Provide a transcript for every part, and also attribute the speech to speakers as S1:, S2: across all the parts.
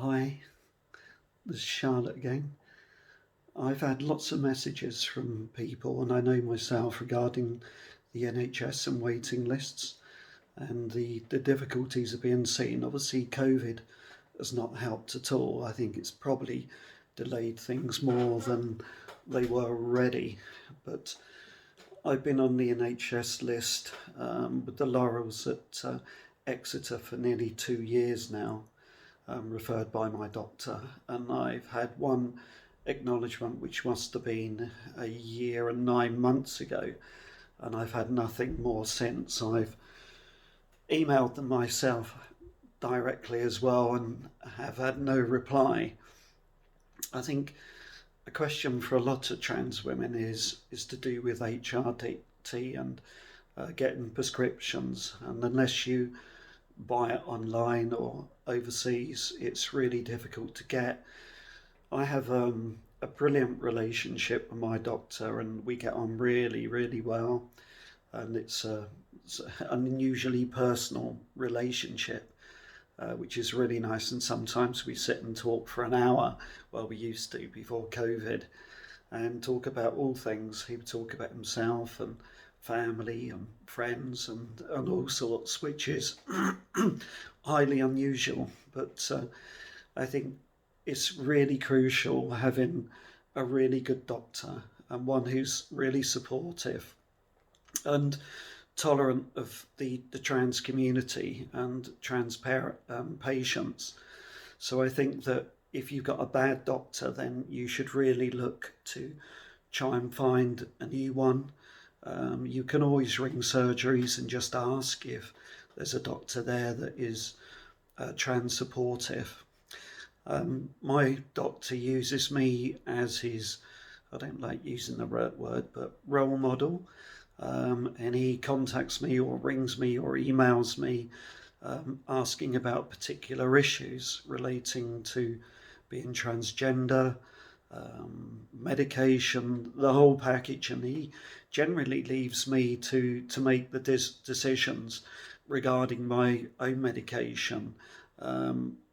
S1: Hi, this is Charlotte again. I've had lots of messages from people, and I know myself, regarding the NHS and waiting lists and the difficulties of being seen. Obviously, COVID has not helped at all. I think it's probably delayed things more than they were already. But I've been on the NHS list with the Laurels at Exeter for nearly 2 years now, referred by my doctor, and I've had one acknowledgement which must have been a year and 9 months ago, and I've had nothing more since. I've emailed them myself directly as well and have had no reply. I think a question for a lot of trans women is to do with HRT and getting prescriptions, and unless you buy it online or overseas, it's really difficult to get. I have a brilliant relationship with my doctor, and we get on really, really well. And it's an unusually personal relationship, which is really nice. And sometimes we sit and talk for an hour, well, we used to before COVID, and talk about all things. He would talk about himself and family and friends and all sorts, which is highly unusual. But I think it's really crucial having a really good doctor and one who's really supportive and tolerant of the trans community and transparent patients. So I think that if you've got a bad doctor, then you should really look to try and find a new one. You can always ring surgeries and just ask if there's a doctor there that is trans supportive. My doctor uses me as his, I don't like using the word, but role model. And he contacts me or rings me or emails me asking about particular issues relating to being transgender, medication, the whole package. And he generally leaves me to make the decisions regarding my own medication.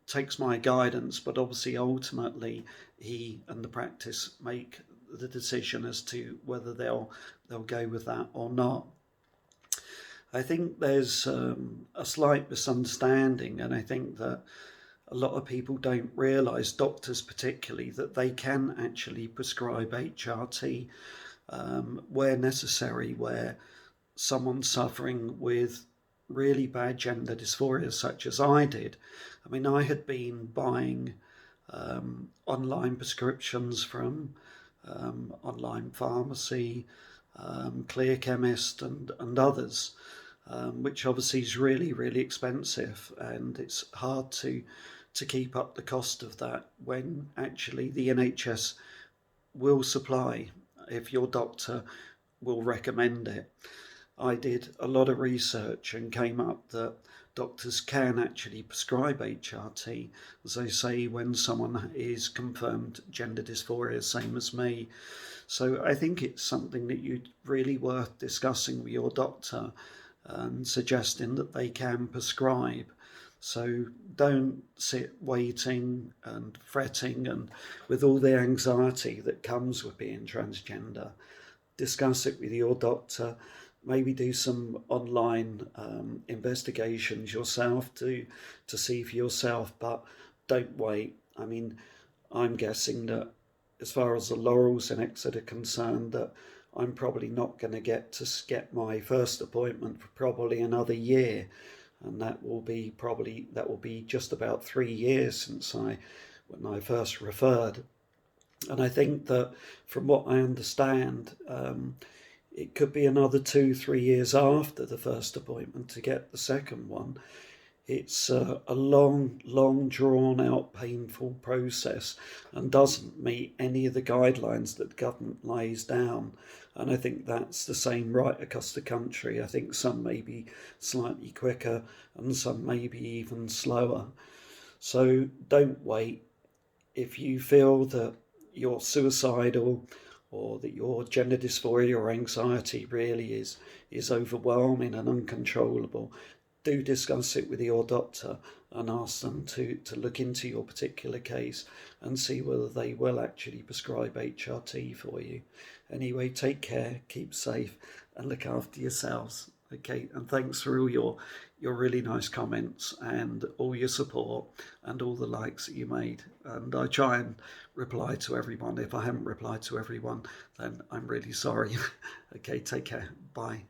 S1: Takes my guidance, but obviously ultimately he and the practice make the decision as to whether they'll go with that or not. I think there's a slight misunderstanding, and I think that a lot of people don't realise, doctors particularly, that they can actually prescribe HRT where necessary, where someone's suffering with really bad gender dysphoria, such as I did. I mean, I had been buying online prescriptions from online pharmacy, Clear Chemist, and others, which obviously is really, really expensive, and it's hard to keep up the cost of that when actually the NHS will supply if your doctor will recommend it. I did a lot of research and came up that doctors can actually prescribe HRT, as they say, when someone is confirmed gender dysphoria, same as me. So I think it's something that you'd really worth discussing with your doctor and suggesting that they can prescribe. So don't sit waiting and fretting and with all the anxiety that comes with being transgender. Discuss it with your doctor. Maybe do some online investigations yourself to see for yourself, but don't wait. I mean, I'm guessing that as far as the Laurels and Exeter are concerned, that I'm probably not going to get my first appointment for probably another year, and that will be just about 3 years since when I first referred. And I think that from what I understand, it could be another 2, 3 years after the first appointment to get the second one. It's a long, drawn out, painful process and doesn't meet any of the guidelines that the government lays down. And I think that's the same right across the country. I think some may be slightly quicker and some may be even slower. So don't wait. If you feel that you're suicidal or that your gender dysphoria or anxiety really is overwhelming and uncontrollable, do discuss it with your doctor and ask them to look into your particular case and see whether they will actually prescribe HRT for you. Anyway, take care, keep safe, and look after yourselves. Okay, and thanks for all your really nice comments and all your support and all the likes that you made. And I try and reply to everyone. If I haven't replied to everyone, then I'm really sorry. Okay, take care. Bye.